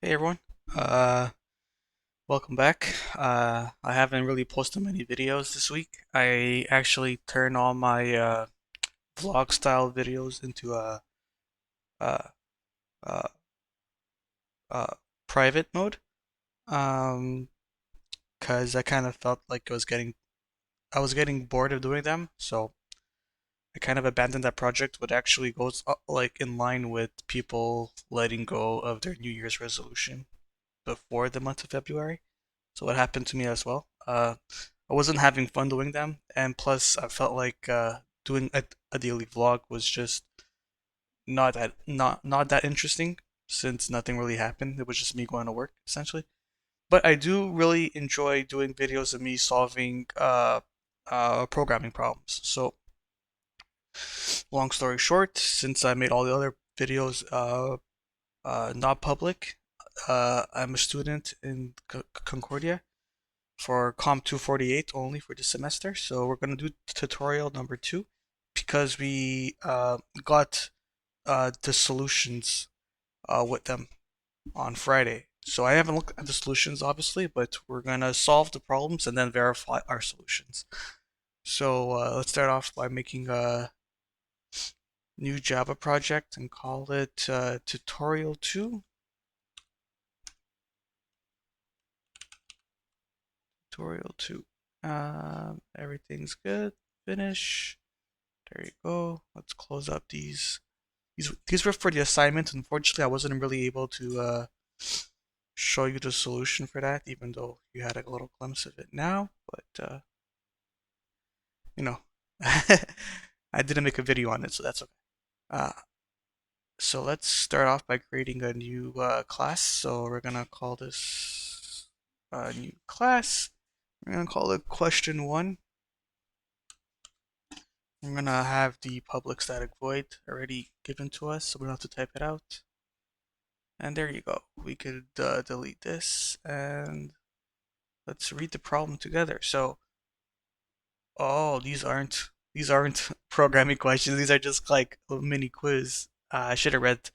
Hey everyone, uh, welcome back. I haven't really posted many videos this week. I actually turned all my vlog style videos into a uh, uh, uh, private mode, um, because I kind of felt like I was getting bored of doing them, so I kind of abandoned that project. What actually goes like in line with people letting go of their New Year's resolution before the month of February. So what happened to me as well. I wasn't having fun doing them, and plus I felt like doing a daily vlog was just not that interesting since nothing really happened. It was just me going to work essentially. But I do really enjoy doing videos of me solving programming problems. So long story short, since I made all the other videos not public, I'm a student in Concordia for COMP248 only for this semester. So we're going to do tutorial number 2 because we got the solutions with them on Friday. So I haven't looked at the solutions obviously, but we're going to solve the problems and then verify our solutions. So let's start off by making a new Java project and call it tutorial 2. Tutorial 2. Everything's good. Finish. There you go. Let's close up these were for the assignment. Unfortunately, I wasn't really able to show you the solution for that, even though you had a little glimpse of it now. But you know, I didn't make a video on it, so that's okay. Uh, so let's start off by creating a new class. So we're gonna call this a new class. We're gonna call it question one. I'm gonna have the public static void already given to us, so we don't have to type it out. And there you go. We could delete this and let's read the problem together. So, oh, these aren't programming questions. These are just like a mini quiz. I should have read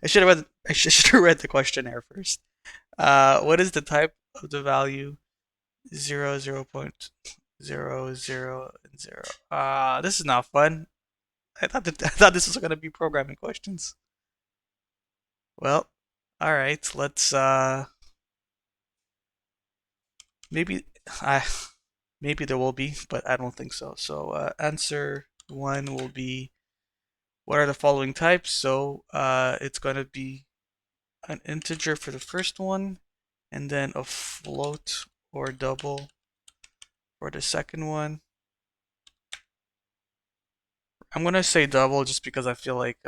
the questionnaire first. What is the type of the value 0.00 and 0? This is not fun. I thought this was gonna be programming questions. Well, all right. Let's maybe I maybe there will be, but I don't think so. So answer one will be what are the following types? So it's going to be an integer for the first one, and then a float or double for the second one. I'm going to say double just because I feel like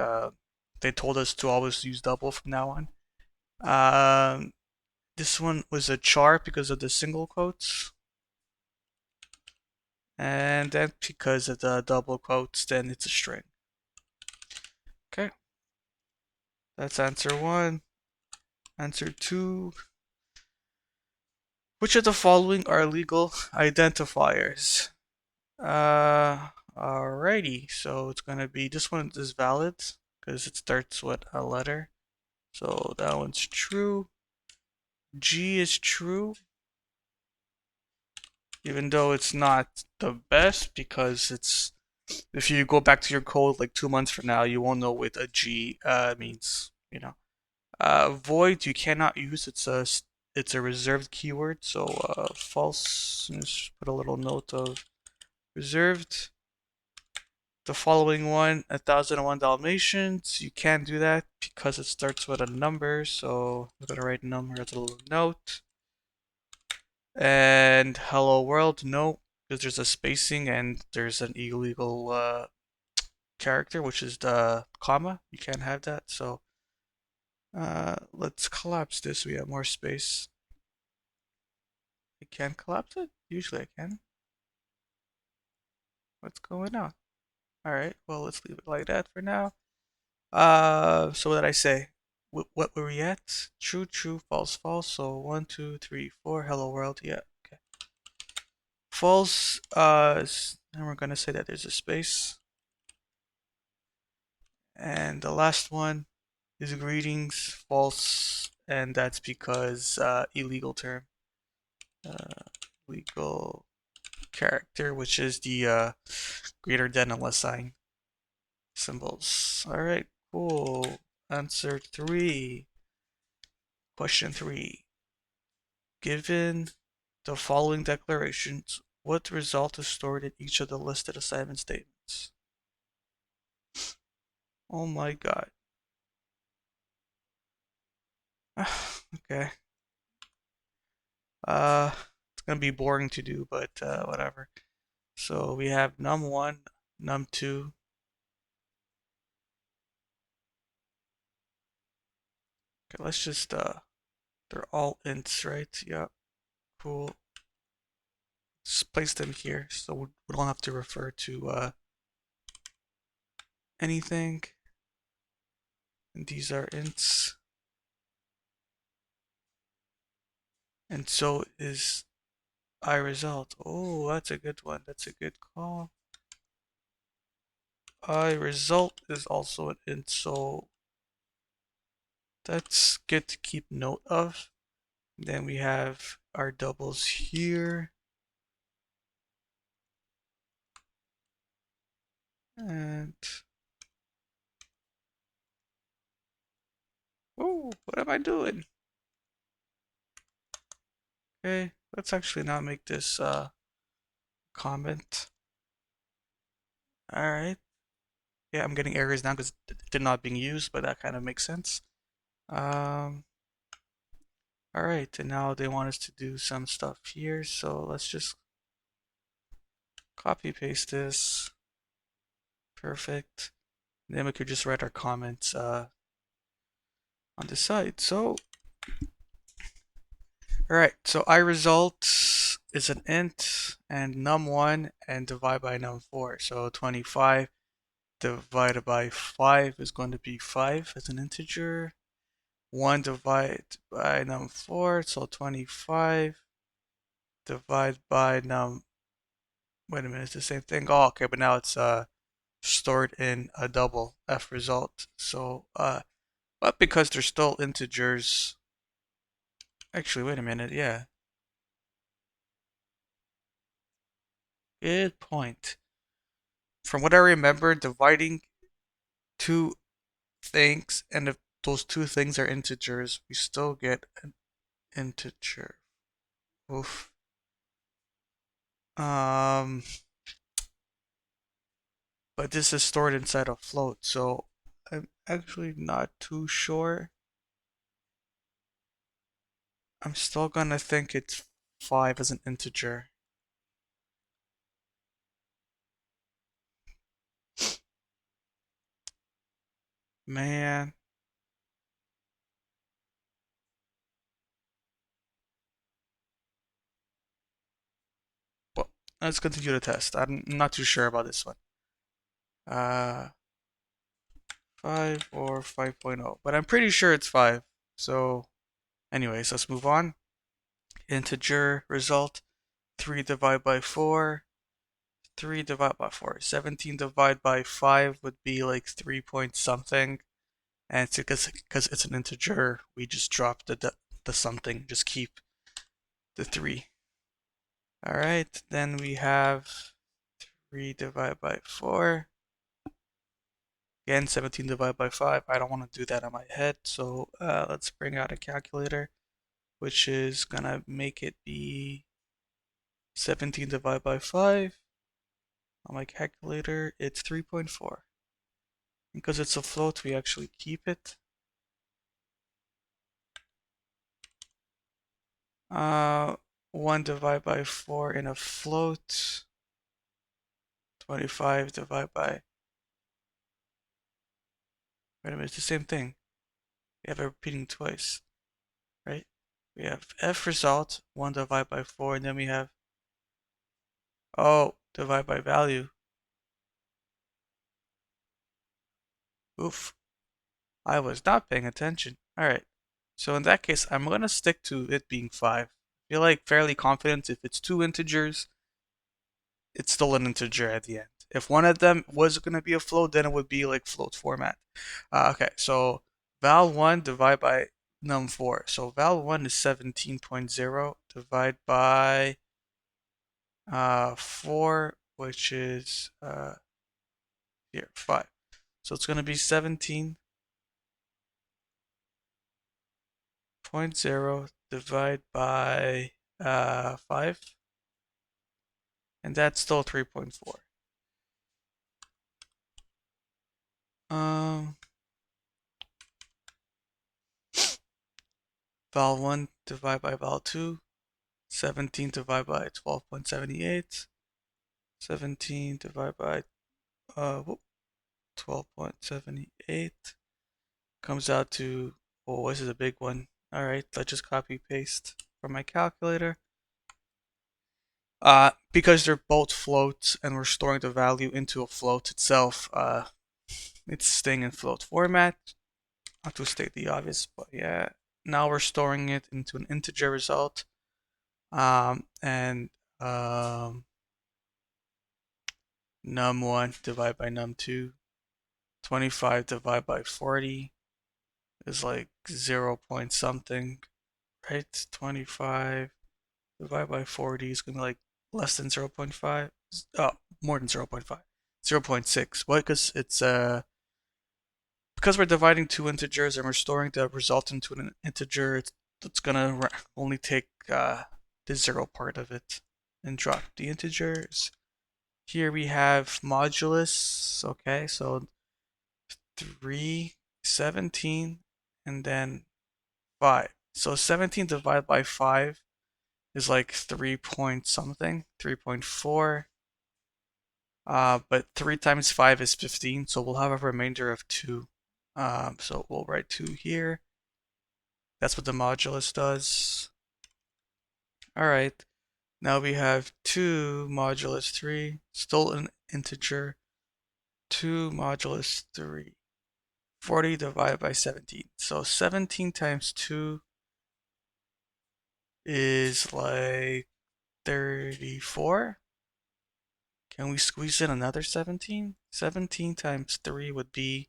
they told us to always use double from now on. Um, this one was a char because of the single quotes. And then because of the double quotes, then it's a string. Okay, that's answer one. Answer two. Which of the following are legal identifiers? Alrighty. So it's gonna be this one is valid because it starts with a letter. So that one's true. G is true, even though it's not the best because it's if you go back to your code like 2 months from now, you won't know what a G means. You know. Void you cannot use. It's a reserved keyword. So false. Let's put a little note of reserved. The following one, 1001 Dalmatians. You can't do that because it starts with a number. So I'm gonna write number as a little note. And hello world, no, because there's a spacing and there's an illegal character, which is the comma. You can't have that. So let's collapse this. We have more space. I can't collapse it? Usually I can. What's going on? Alright, well, let's leave it like that for now. So what did I say? What were we at? True, true, false, false. So 1, 2, 3, 4. Hello world. Yeah, okay. False, and we're gonna say that there's a space. And the last one is greetings, false, and that's because illegal term, legal character, which is the greater than and less sign symbols. All right, cool. Answer 3. Question 3. Given the following declarations, what result is stored in each of the listed assignment statements? Oh my god. Okay. It's gonna be boring to do, but whatever. So we have num1, num2. Okay, let's just they're all ints, right? Yeah, cool. Just place them here so we don't have to refer to anything. And these are ints. And so is iResult. Oh, that's a good one. That's a good call. iResult is also an int, so that's good to keep note of. Then we have our doubles here. And oh, what am I doing? Okay, let's actually not make this comment. All right. Yeah, I'm getting errors now because they're not being used, but that kind of makes sense. Um, all right, and now they want us to do some stuff here, so let's just copy paste this. Perfect. Then we could just write our comments on the side. So, all right, so iResult is an int and num1 and divide by num4. So 25 divided by 5 is going to be 5 as an integer. 1 divided by num4, so 25 divided by wait a minute, it's the same thing. Oh, okay, but now it's stored in a double f result. So but because they're still integers, actually wait a minute, yeah. Good point. From what I remember, dividing two things, and if those two things are integers, we still get an integer. Oof. Um, but this is stored inside a float, so I'm actually not too sure. I'm still gonna think it's 5 as an integer. Man. Well, let's continue the test. I'm not too sure about this one. Uh, 5 or 5.0, but I'm pretty sure it's 5. So, anyways, let's move on. Integer result 3 divided by 4. 3 divided by 4. 17 divided by 5 would be like 3 point something. And it's because it's an integer, we just drop the something, just keep the 3. Alright, then we have 3 divided by 4. Again, 17 divided by 5. I don't want to do that on my head, so let's bring out a calculator, which is gonna make it be 17 divided by 5. On my calculator, it's 3.4. Because it's a float, we actually keep it. 1 divided by 4 in a float. 25 divided by... Wait a minute, it's the same thing. We have it repeating twice, right? We have f result, 1 divided by 4, and then we have... Oh, divide by value. Oof. I was not paying attention. Alright. So in that case, I'm going to stick to it being 5. I feel like fairly confident if it's 2 integers, it's still an integer at the end. If one of them was going to be a float, then it would be like float format. Okay, so val1 divided by num4. So val1 is 17.0 divide by 4, which is here 5. So it's going to be 17.0 divide by 5, and that's still 3.4. Val1 divided by val2, 17 divided by 12.78, 17 divided by 12.78 comes out to, oh, this is a big one. All right, let's just copy paste from my calculator. Because they're both floats and we're storing the value into a float itself, it's staying in float format. Not to state the obvious, but yeah. Now we're storing it into an integer result. And num1 divided by num2, 25 divided by 40 is like 0 point something, right? 25 divided by 40 is going to be like less than 0 0.5. Oh, more than 0 0.5. 0 0.6. Why? Because we're dividing two integers and we're storing the result into an integer, it's going to only take the 0 part of it and drop the integers. Here we have modulus. Okay, so 3, 17, and then 5. So 17 divided by 5 is like 3 point something, 3.4. But 3 times 5 is 15, so we'll have a remainder of 2. So we'll write 2 here. That's what the modulus does. Alright, now we have 2 modulus 3, still an integer. 2 modulus 3. 40 divided by 17. So 17 times 2 is like 34. Can we squeeze in another 17? 17 times 3 would be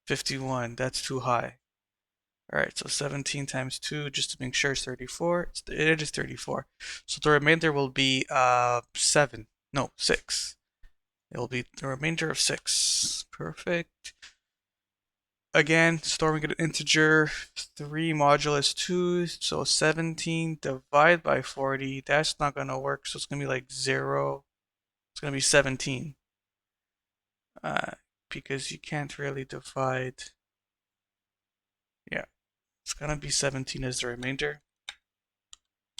51. That's too high. Alright, so 17 times 2, just to make sure, is 34. It is 34. So the remainder will be 7. No, 6. It will be the remainder of 6. Perfect. Again, storing an integer, 3 modulus 2, so 17 divided by 40, that's not going to work, so it's going to be like 0. It's going to be 17. Because you can't really divide. Yeah, it's going to be 17 as the remainder,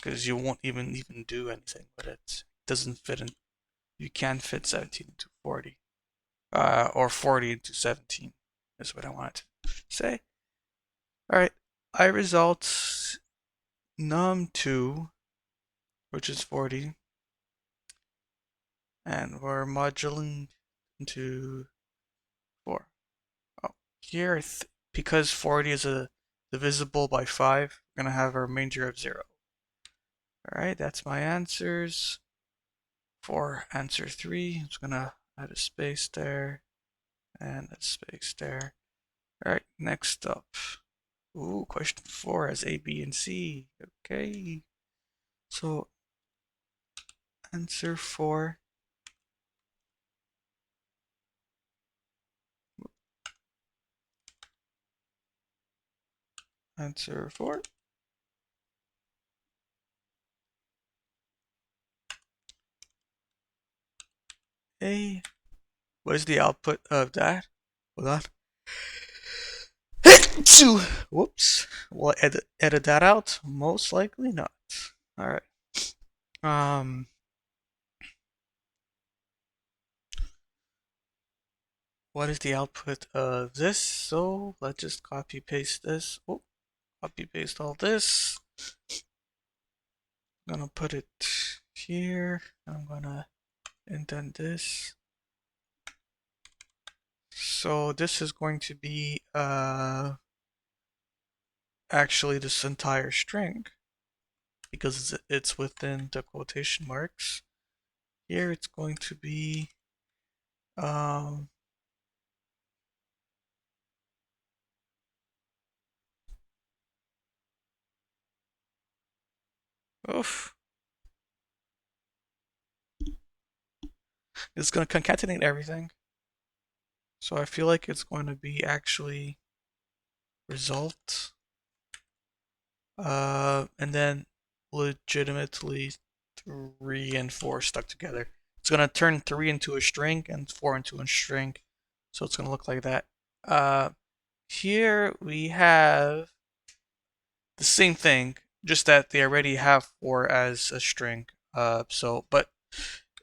because you won't even do anything with it. It doesn't fit in. You can't fit 17 into 40. Or 40 into 17 is what I wanted to say. Alright, I result num2, which is 40, and we're modulating into 4. Oh, here, because 40 is divisible by 5, we're going to have a remainder of 0. Alright, that's my answers. For answer 3, I'm just going to add a space there, and a space there. Alright, next up. Ooh, question 4 has A, B, and C. Okay. So, answer 4. Answer 4. A. What is the output of that? Hold on. Whoops. We'll edit that out. Most likely not. All right. What is the output of this? So let's just copy paste this. Oh, copy paste all this. I'm gonna put it here. I'm gonna indent this. So this is going to be actually this entire string because it's within the quotation marks. Here it's going to be Oof. It's going to concatenate everything. So I feel like it's going to be actually result. And then legitimately 3 and 4 stuck together. It's going to turn 3 into a string and 4 into a string. So it's going to look like that. Here we have the same thing, just that they already have 4 as a string. But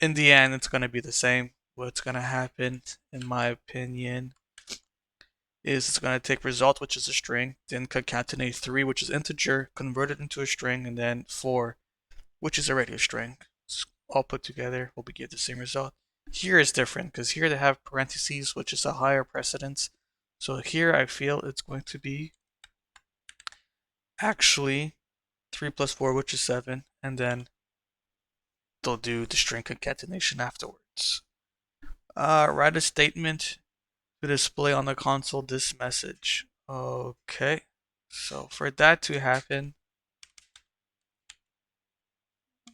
in the end, it's going to be the same. What's going to happen, in my opinion, is it's going to take result, which is a string, then concatenate 3, which is integer, convert it into a string, and then 4, which is already a string. It's all put together will give the same result. Here is different, because here they have parentheses, which is a higher precedence. So here I feel it's going to be actually 3 plus 4, which is 7, and then they'll do the string concatenation afterwards. Write a statement to display on the console this message. Okay, so for that to happen,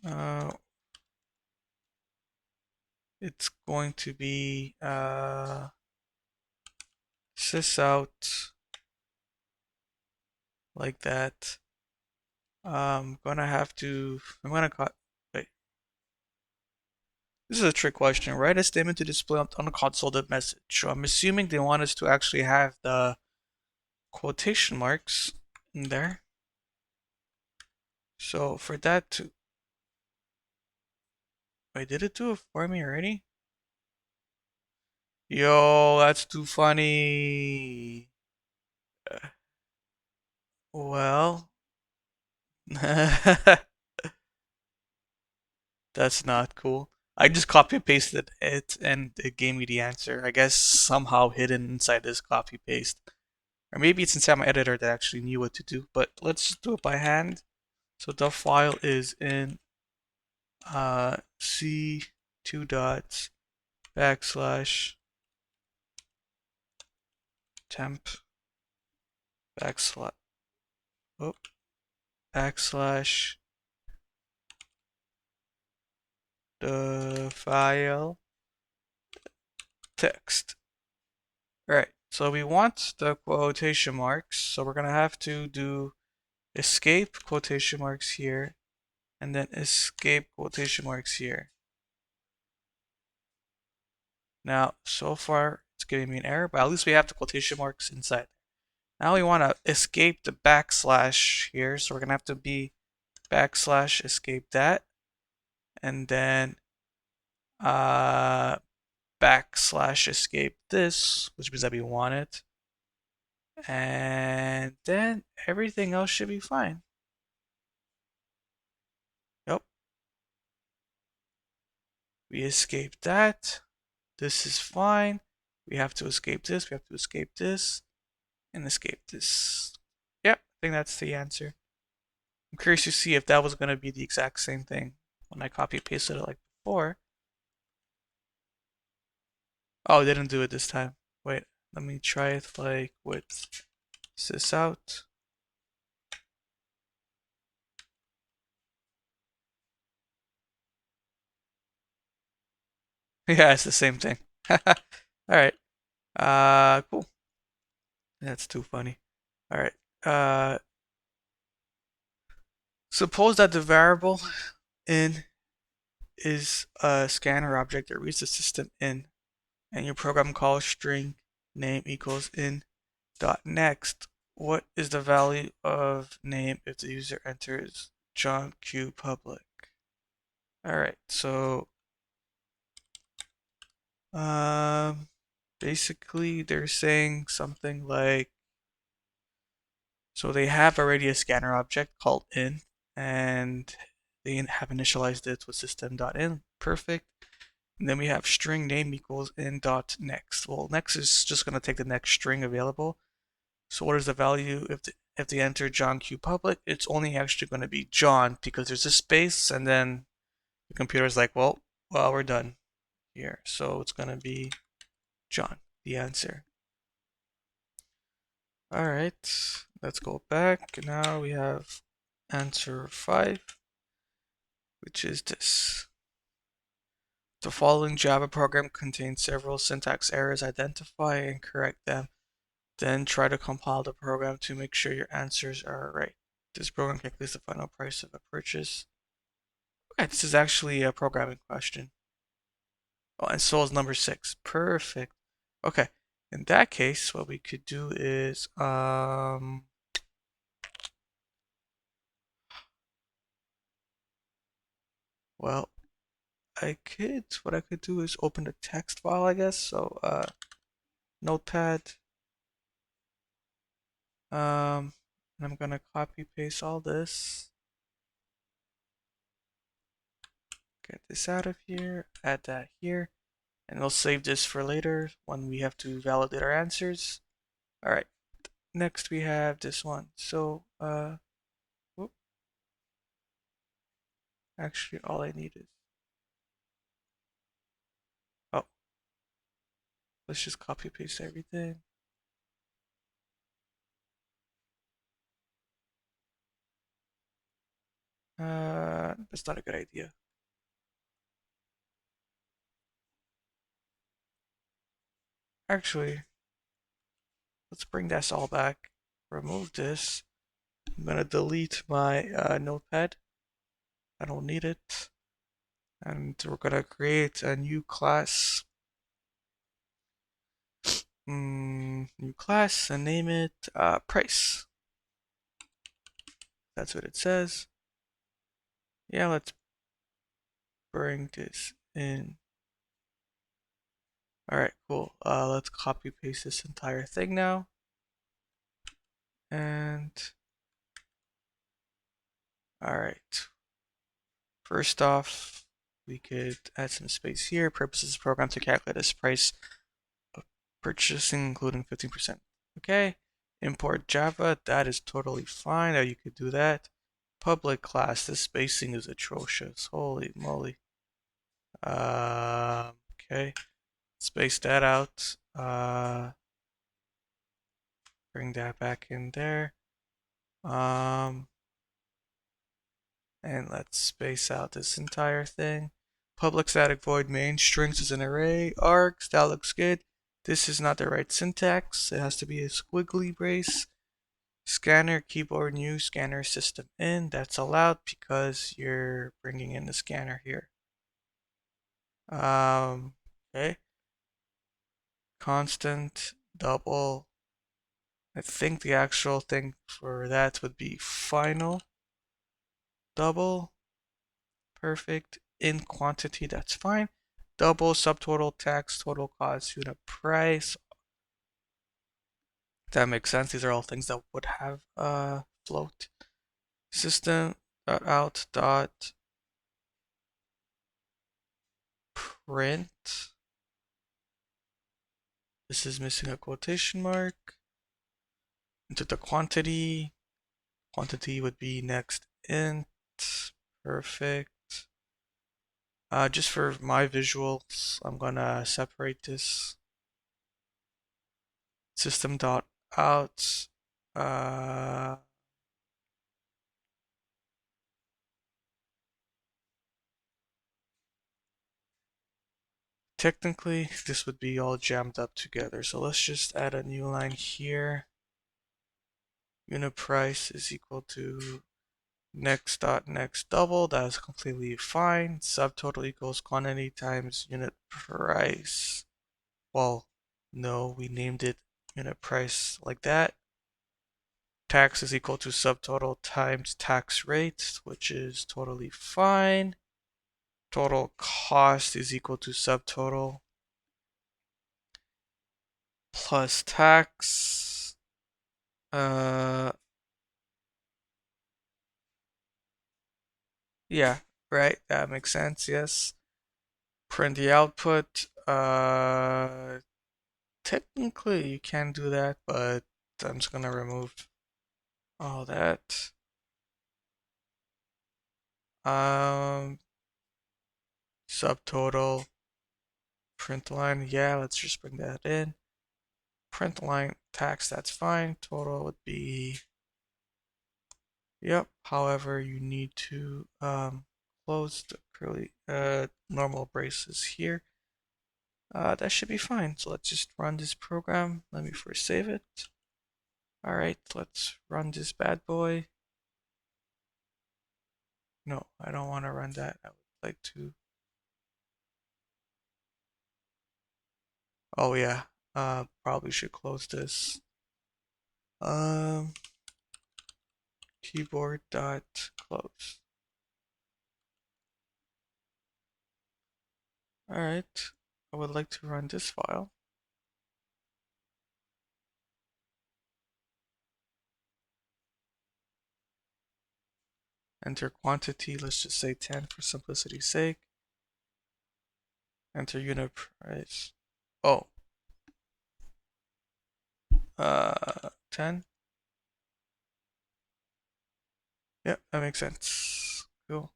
uh, it's going to be sys out like that. I'm gonna cut. Wait, this is a trick question. Write a statement to display on the console the message. So I'm assuming they want us to actually have the quotation marks in there. So for that to, wait, did it do it for me already? Yo, that's too funny. Well, that's not cool. I just copy pasted it and it gave me the answer. I guess somehow hidden inside this copy paste. Or maybe it's inside my editor that actually knew what to do. But let's do it by hand. So the file is in C 2 dots backslash temp backslash oh, backslash the file text. Alright, so we want the quotation marks, so we're gonna have to do escape quotation marks here, and then escape quotation marks here. Now, so far, it's giving me an error, but at least we have the quotation marks inside. Now we want to escape the backslash here, so we're gonna have to be backslash escape that, and then backslash escape this, which means that we want it. And then everything else should be fine. Yep. We escaped that. This is fine. We have to escape this. We have to escape this. And escape this. Yep, I think that's the answer. I'm curious to see if that was going to be the exact same thing when I copy pasted it like before. Oh, it didn't do it this time. Wait, let me try it like with sys out. Yeah, it's the same thing. Alright. Cool. That's too funny. Alright. Suppose that the variable in is a scanner object that reads the system in, and your program calls string name equals in dot next. What is the value of name if the user enters John Q public? Alright, so basically they're saying something like, so they have already a scanner object called in, and they have initialized it with system.in. Perfect. And then we have string name equals in dot next. Well, next is just going to take the next string available. So what is the value if they enter John Q public? It's only actually going to be John, because there's a space, and then the computer's like, well, we're done here. So it's going to be John, the answer. Alright, let's go back. Now we have answer 5. which is this. The following Java program contains several syntax errors. Identify and correct them. Then try to compile the program to make sure your answers are right. This program calculates the final price of a purchase. Okay, this is actually a programming question. Oh, and so is number 6. Perfect. Okay, in that case, what we could do is, well, what I could do is open the text file, I guess. So, notepad, and I'm gonna copy paste all this. Get this out of here, add that here, and we'll save this for later when we have to validate our answers. All right, next we have this one. So, whoop, actually all I need is, oh, let's just copy paste everything. That's not a good idea. Actually, let's bring this all back. Remove this. I'm gonna delete my notepad. I don't need it. And we're gonna create a new class. New class and name it price. That's what it says. Yeah, let's bring this in. All right, cool. Let's copy paste this entire thing now. And all right. First off, we could add some space here. Purposes of program to calculate this price of purchasing, including 15%. Okay. Import Java. That is totally fine. You could do that. Public class. This spacing is atrocious. Holy moly. Okay. Space that out. Bring that back in there. And let's space out this entire thing. Public static void main strings is an array. Args, that looks good. This is not the right syntax. It has to be a squiggly brace. Scanner keyboard new scanner system in. That's allowed because you're bringing in the scanner here. Okay. Constant double. I think the actual thing for that would be final double. Perfect. In quantity, that's fine. Double subtotal tax total cost unit price. That makes sense. These are all things that would have float. System dot out dot print. This is missing a quotation mark. Into the quantity. Quantity would be next int. Perfect. Just for my visuals, I'm gonna separate this. System dot out. Technically, this would be all jammed up together. So let's just add a new line here. Unit price is equal to next dot next double. That is completely fine. Subtotal equals quantity times unit price. Well, no, we named it unit price like that. Tax is equal to subtotal times tax rate, which is totally fine. Total cost is equal to subtotal plus tax. Yeah, right. That makes sense. Yes. Print the output. Technically you can do that, but I'm just gonna remove all that. Um, Subtotal. Print line. Yeah, let's just bring that in. Print line tax. That's fine. Total would be. Yep. However, you need to close the curly normal braces here. That should be fine. So let's just run this program. Let me first save it. All right, let's run this bad boy. No, I don't want to run that. I would like to. Oh yeah, probably should close this. Um, keyboard dot close. All right, I would like to run this file. Enter quantity. Let's just say 10 for simplicity's sake. Enter unit price. Oh, 10. Yep, that makes sense. Cool.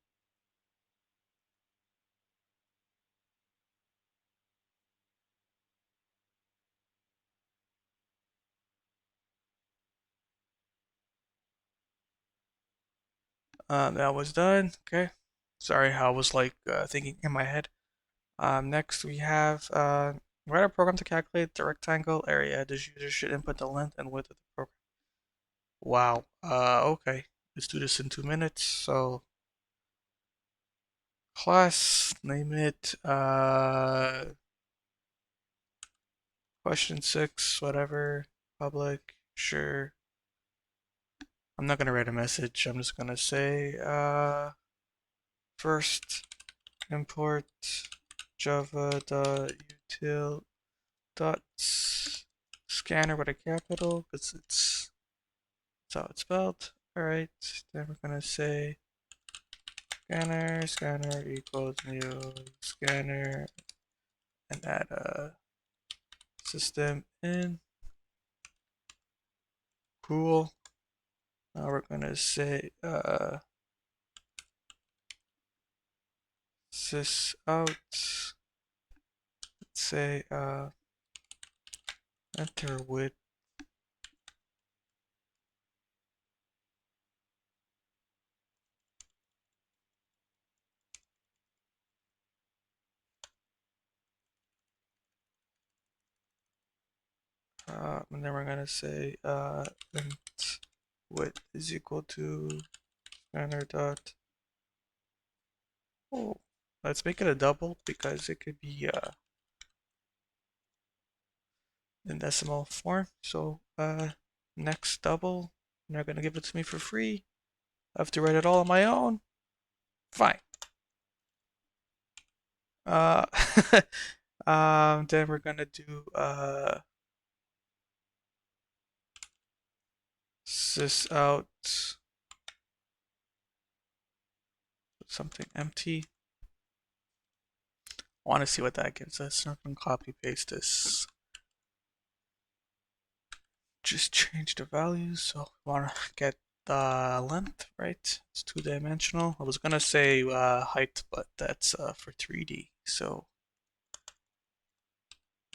That was done. Okay. Sorry, I was like thinking in my head. Next we have write a program to calculate the rectangle area. The user should input the length and width of the program. Wow. Okay. Let's do this in 2 minutes. So class, name it question 6, whatever. Public, sure. I'm not gonna write a message. I'm just gonna say first import java.util dot scanner with a capital because that's how it's spelled. All right, then we're gonna say scanner equals new scanner and add a system in. Cool. Now we're gonna say sys out. Let's say enter width. And then we're gonna say int width is equal to scanner dot. Oh, let's make it a double because it could be in decimal form. So next double, they're gonna give it to me for free. I have to write it all on my own. Fine. Uh, then we're gonna do sys out something empty. I want to see what that gives us. So I'm gonna copy paste this. Just change the values. So we want to get the length, right? It's 2-dimensional. I was gonna say height, but that's for 3D. So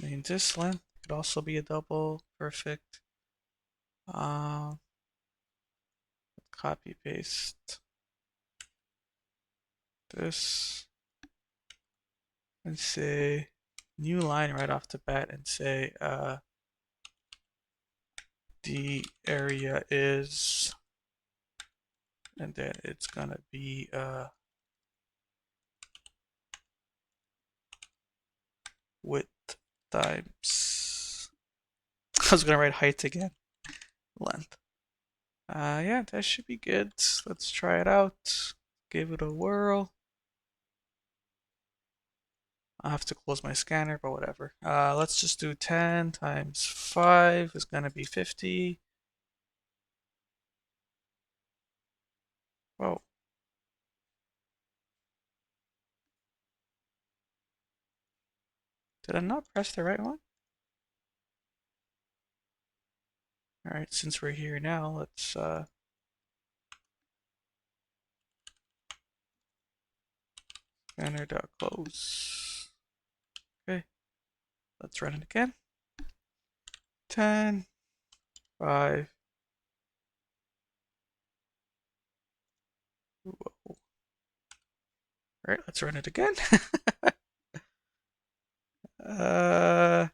I mean, this length could also be a double. Perfect. Copy paste this and say new line right off the bat and say the area is, and then it's gonna be width times I was gonna write height again, length. Yeah, that should be good. Let's try it out. Give it a whirl. I have to close my scanner, but whatever. Let's just do 10 times 5 is gonna be 50. Whoa. Did I not press the right one? Alright, since we're here now, let's scanner.close. Okay, let's run it again. 10, 5. Whoa. All right, let's run it again. uh,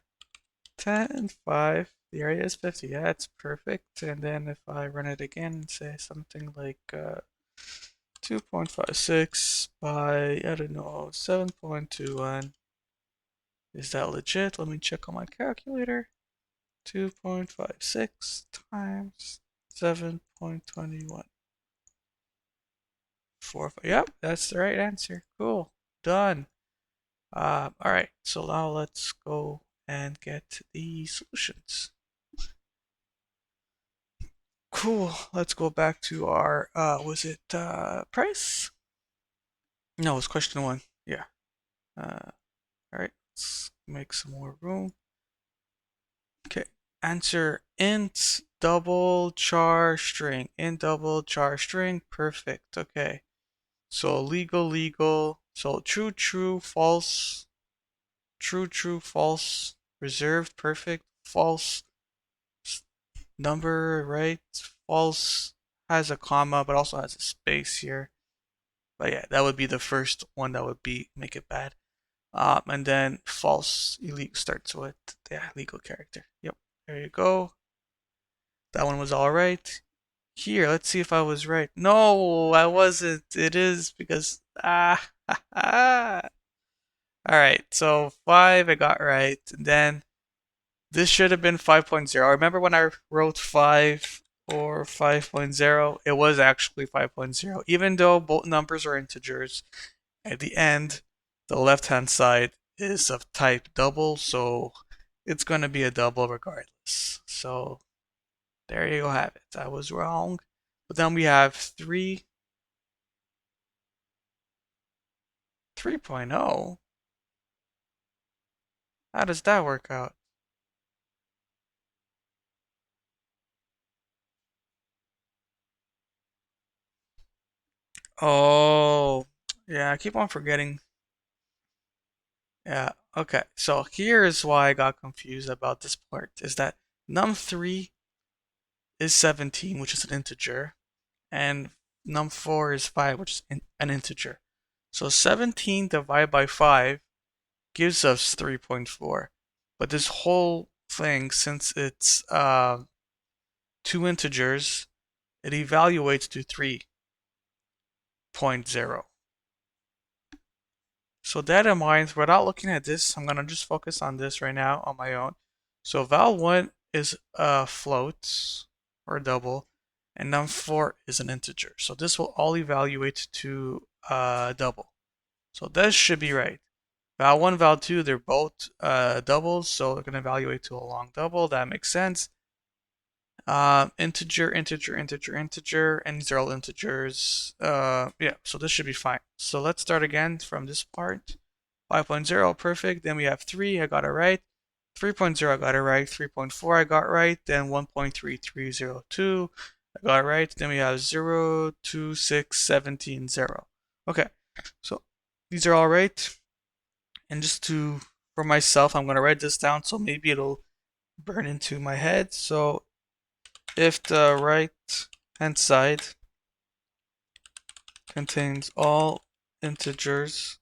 10, 5. The area is 50. Yeah, it's perfect. And then if I run it again and say something like 2.56 by, I don't know, 7.21. Is that legit? Let me check on my calculator. 2.56 times 7.21. 4. Yep, that's the right answer. Cool. Done. All right, so now let's go and get the solutions. Cool. Let's go back to our, was it price? No, it's question 1. Yeah. All right, let's make some more room. Okay. Answer int double char string. Int double char string. Perfect. Okay. So legal, legal. So true, true, false. True, true, false. Reserved, perfect. False. Number, right? False has a comma, but also has a space here. But yeah, that would be the first one that would be make it bad. And then false illegal starts with legal character. Yep, there you go. That one was all right. Here, let's see if I was right. No, I wasn't. It is because all right. So 5 I got right. And then this should have been 5.0. Remember when I wrote 5 or 5.0? It was actually 5.0. Even though both numbers are integers, at the end, the left-hand side is of type double, so it's going to be a double regardless. So there you have it. I was wrong. But then we have 3.0. How does that work out? Oh, yeah, I keep on forgetting. Yeah, okay. So here's why I got confused about this part is that num3 is 17, which is an integer, and num4 is 5, which is an integer. So 17 divided by 5 gives us 3.4. But this whole thing, since it's two integers, it evaluates to 3.0. So that in mind, without looking at this, I'm gonna just focus on this right now on my own. So val1 is a float or a double, and num4 is an integer. So this will all evaluate to double. So this should be right. Val1, val2, they're both doubles, so they're gonna evaluate to a long double. That makes sense. Integer, integer, integer, integer, and these are all integers. Yeah, so this should be fine. So let's start again from this part. 5.0, perfect. Then we have 3, I got it right. 3.0, I got it right. 3.4, I got right. Then 1.3302, I got it right. Then we have 0, 2, 6, 17, 0. Okay, so these are all right. And just to, for myself, I'm going to write this down so maybe it'll burn into my head. So if the right hand side contains all integers,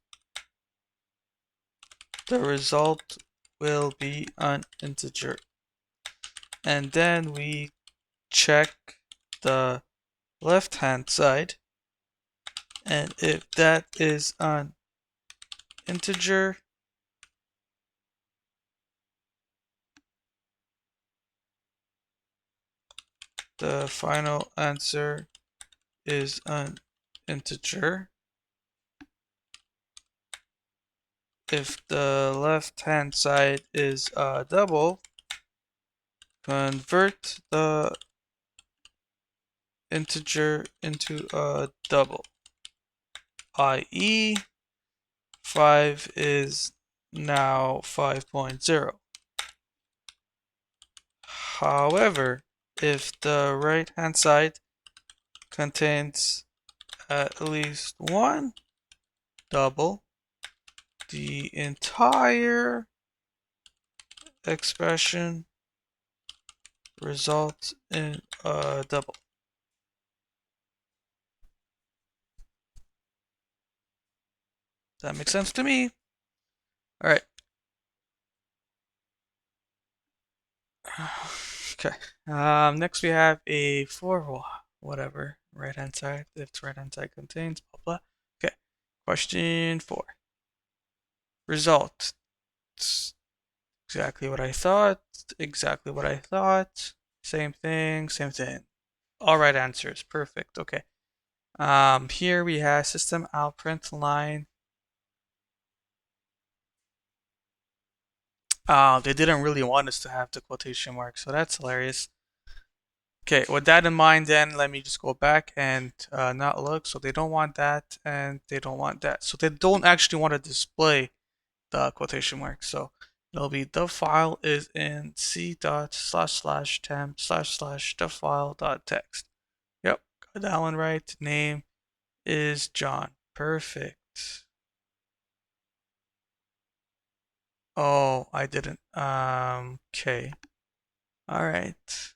the result will be an integer. And then we check the left hand side, and if that is an integer, the final answer is an integer. If the left hand side is a double, convert the integer into a double, i.e. 5 is now 5.0. However, if the right hand side contains at least one double, the entire expression results in a double. That makes sense to me. All right. Okay. Next we have a for whatever right hand side. If right hand side contains blah blah. Okay. Question 4. Result. Exactly what I thought. Exactly what I thought. Same thing. Same thing. All right answers. Perfect. Okay. Here we have system out print line. They didn't really want us to have the quotation marks, so that's hilarious. Okay, with that in mind, then let me just go back and not look. So they don't want that, and they don't want that. So they don't actually want to display the quotation marks. So it'll be the file is in c dot slash slash temp slash slash the file dot text. Yep, got that one right. Name is John. Perfect. Oh, I didn't. Okay. All right.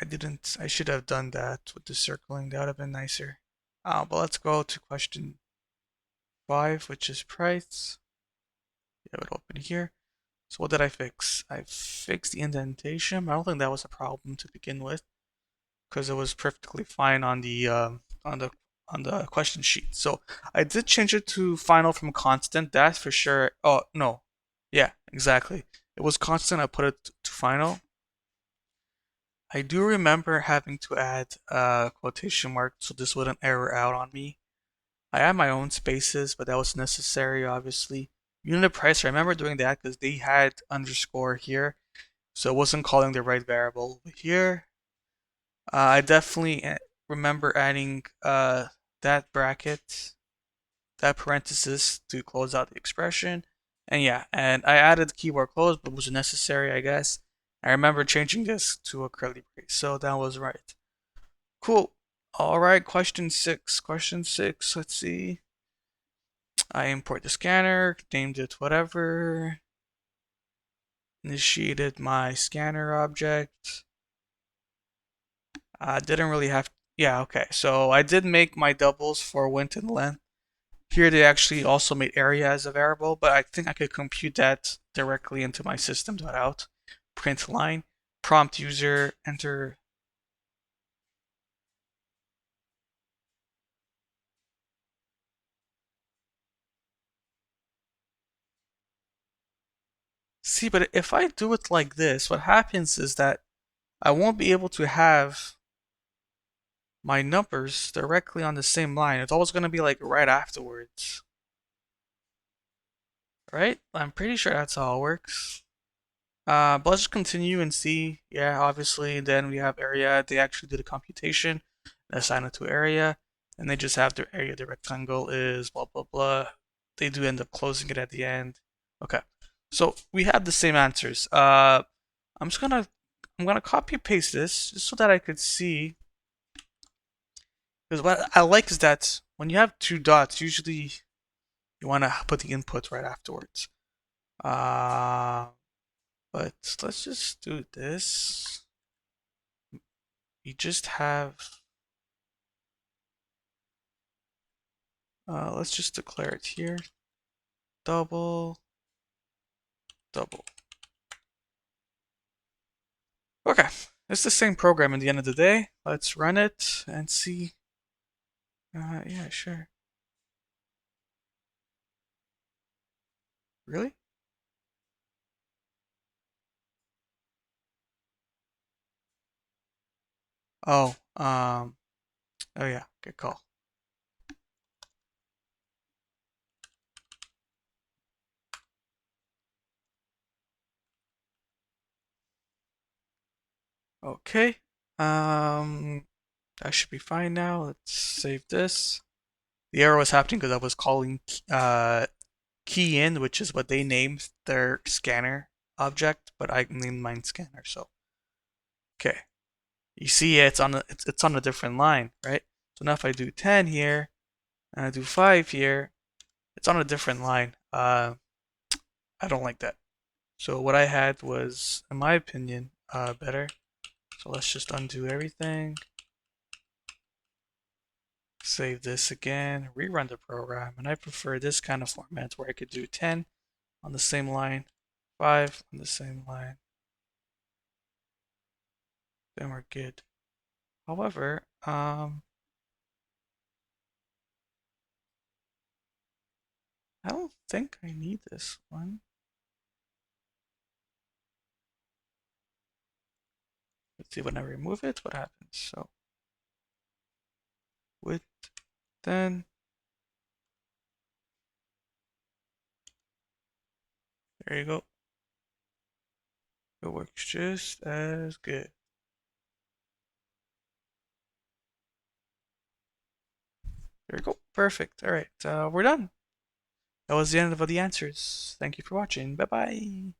I didn't. I should have done that with the circling. That would have been nicer. But let's go to question 5, which is price. You have it open here. So what did I fix? I fixed the indentation. I don't think that was a problem to begin with, because it was perfectly fine on the question sheet. So I did change it to final from constant. That's for sure. Oh no, yeah, exactly. It was constant. I put it to final. I do remember having to add a quotation mark so this wouldn't error out on me. I had my own spaces, but that was necessary, obviously. Unit price, I remember doing that because they had underscore here, so it wasn't calling the right variable here. I definitely remember adding that bracket, that parenthesis to close out the expression. And yeah, and I added keyword close, but it was necessary, I guess. I remember changing this to a curly brace, so that was right. Cool. All right, question 6. Question 6, let's see. I import the scanner, named it whatever, initiated my scanner object. I didn't really have, yeah, okay. So I did make my doubles for width and length. Here they actually also made area as a variable, but I think I could compute that directly into my system.out. Print line, prompt user, enter. See, but if I do it like this, what happens is that I won't be able to have my numbers directly on the same line. It's always going to be like right afterwards. Right? I'm pretty sure that's how it works. But let's just continue and see. Yeah, obviously, then we have area. They actually did a computation, assign it to area, and they just have their area. The rectangle is blah blah blah. They do end up closing it at the end. Okay, so we have the same answers. I'm just gonna copy paste this just so that I could see. Because what I like is that when you have two dots, usually you want to put the input right afterwards. But let's just do this. You just have, let's just declare it here. Double, double. Okay, it's the same program at the end of the day. Let's run it and see. Yeah, sure. Really? Oh, oh yeah, good call. Okay, that should be fine now. Let's save this. The error was happening because I was calling key in, which is what they named their scanner object, but I named mine scanner. So okay, you see it's on a different line, right? So now if I do 10 here and I do 5 here, it's on a different line. I don't like that. So what I had was, in my opinion, better. So let's just undo everything. save this again, rerun the program, and I prefer this kind of format where I could do 10 on the same line, 5 on the same line, then we're good. However, I don't think I need this one. Let's see, when I remove it, what happens? So, width 10, there you go. It works just as good. There you go. Perfect. All right, we're done. That was the end of the answers. Thank you for watching. Bye bye.